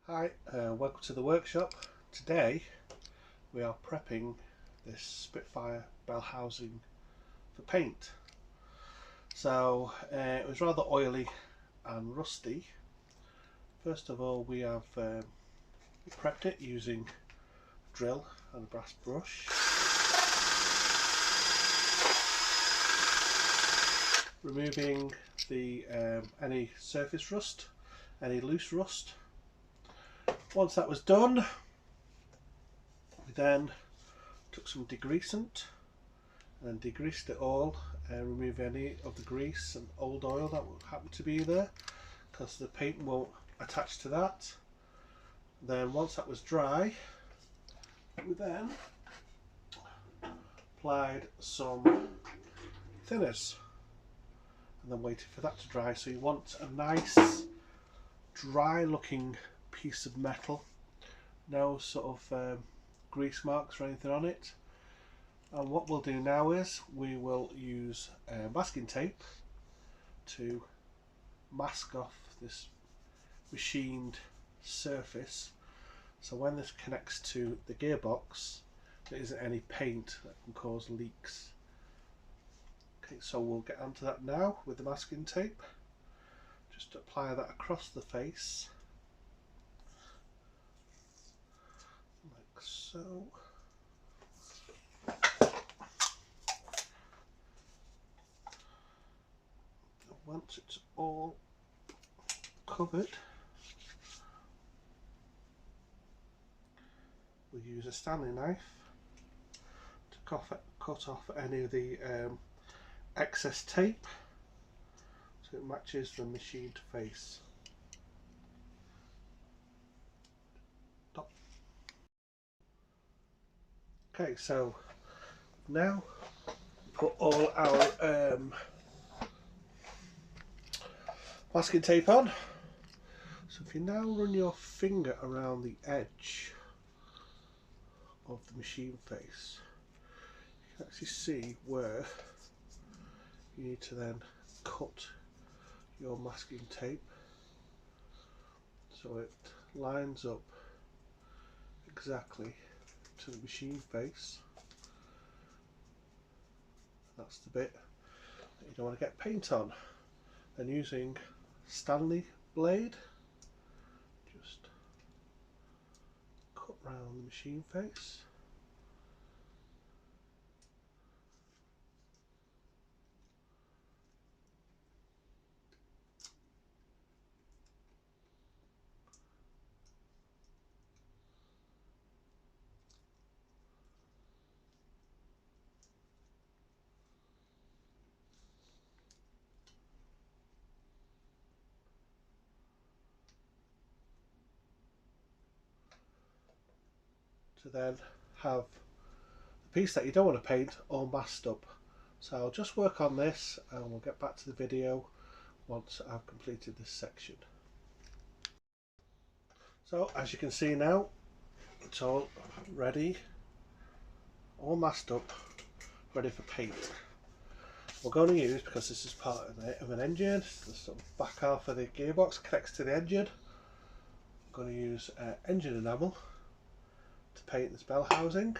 Hi, welcome to the workshop. Today we are prepping this Spitfire Bellhousing for paint. So it was rather oily and rusty. First of all, we have prepped it using a drill and a brass brush, removing the any surface rust, any loose rust. Once that was done, we then took some degreasant and degreased it all, remove any of the grease and old oil that would happen to be there, because the paint won't attach to that. Then once that was dry, we then applied some thinners and then waited for that to dry. So you want a nice dry looking piece of metal, no sort of grease marks or anything on it. And what we'll do now is we will use masking tape to mask off this machined surface, so when this connects to the gearbox there isn't any paint that can cause leaks. Okay, so we'll get onto that now with the masking tape. Just apply that across the face like so. Once it's all covered, we'll use a Stanley knife to cut off any of the excess tape so it matches the machined face. Okay, so now put all our masking tape on. So if you now run your finger around the edge of the machine face, you can actually see where you need to then cut your masking tape so it lines up exactly to the machine face. That's the bit that you don't want to get paint on. And using Stanley blade, just cut round the machine face. To then have the piece that you don't want to paint all masked up. So I'll just work on this and we'll get back to the video once I've completed this section. So as you can see now, it's all ready, all masked up, ready for paint. We're going to use, because this is part of an engine, the sort of back half of the gearbox connects to the engine, I'm going to use engine enamel to paint this bell housing.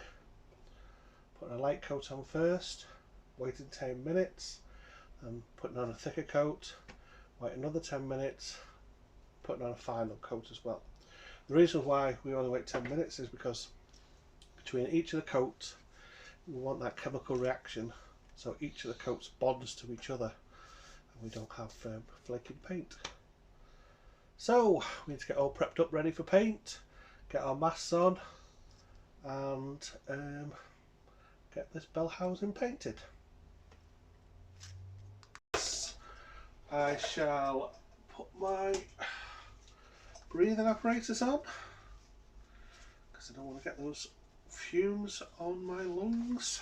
Putting a light coat on first, waiting 10 minutes, and putting on a thicker coat, wait another 10 minutes, putting on a final coat as well. The reason why we only wait 10 minutes is because between each of the coats we want that chemical reaction, so each of the coats bonds to each other and we don't have flaking paint. So we need to get all prepped up ready for paint, get our masks on and get this bell housing painted. I shall put my breathing apparatus on because I don't want to get those fumes on my lungs.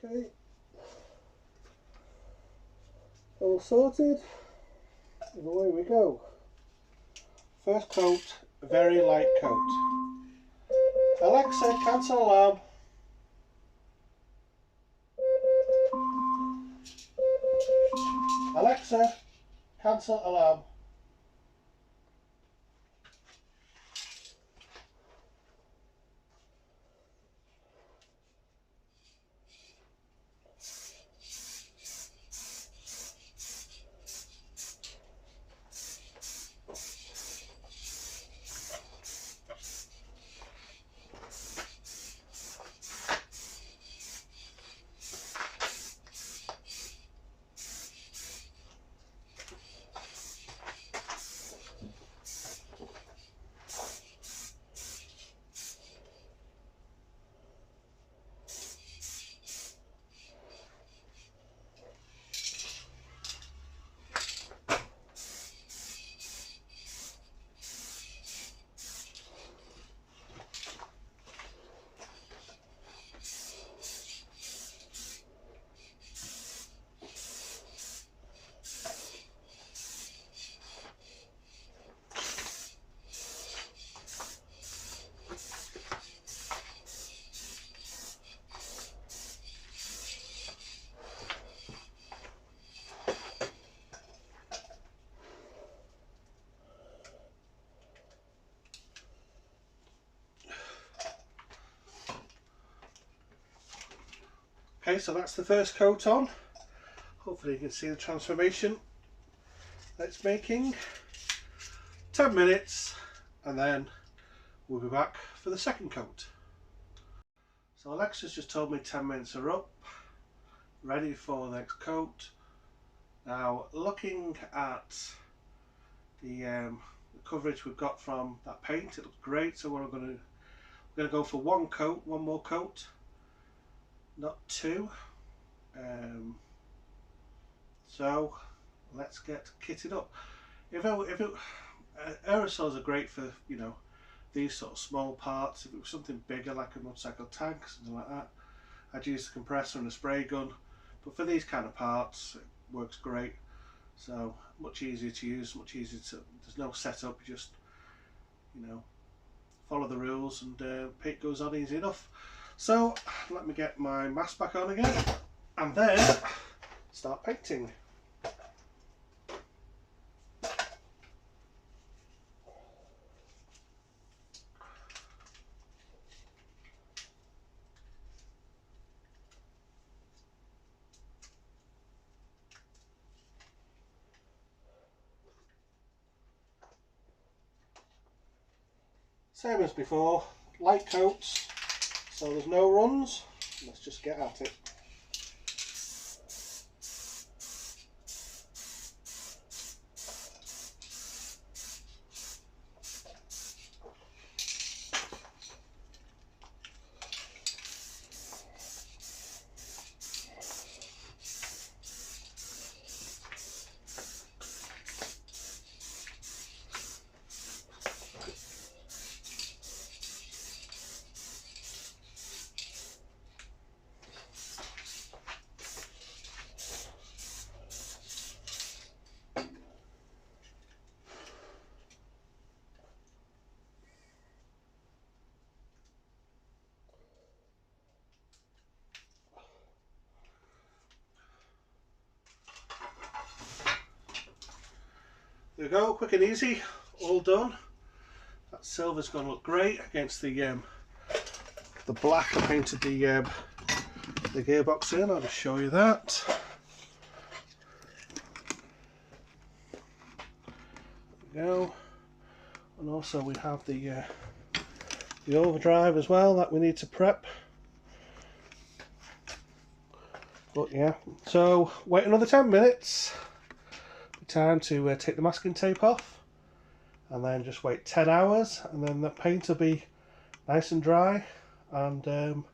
Okay, all sorted and away we go. First coat, a very light coat. Alexa, cancel alarm. Alexa, cancel alarm. Okay, so that's the first coat on. Hopefully you can see the transformation that it's making. 10 minutes and then we'll be back for the second coat. So Alexa's just told me 10 minutes are up, ready for the next coat. Now looking at the coverage we've got from that paint, it looks great. So we're going to go for one more coat, not two. So let's get kitted up. Aerosols are great for, you know, these sort of small parts. If it was something bigger like a motorcycle tank, something like that, I'd use a compressor and a spray gun. But for these kind of parts, it works great. So much easier to use, much easier to. There's no setup. You just, you know, follow the rules and paint goes on easy enough. So let me get my mask back on again and then start painting. Same as before, light coats, so there's no runs. Let's just get at it. There we go, quick and easy, all done. That silver's going to look great against the black I painted the gearbox in. I'll just show you that. There we go. And also we have the overdrive as well that we need to prep. But yeah, so wait another 10 minutes. Time to take the masking tape off and then just wait 10 hours and then the paint will be nice and dry and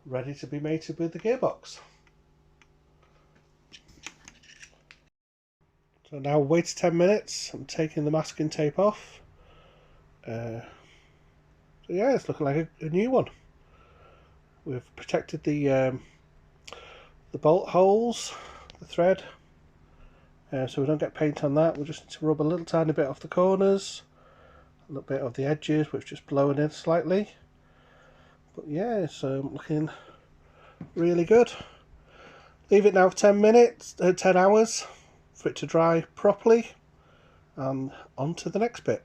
ready to be mated with the gearbox. So now wait 10 minutes, I'm taking the masking tape off. So yeah, it's looking like a new one. We've protected the bolt holes, the thread, so we don't get paint on that. We'll just need to rub a little tiny bit off the corners A little bit of the edges which just blowing in slightly, but yeah, it's looking really good. Leave it now for 10 minutes, 10 hours for it to dry properly, and on to the next bit.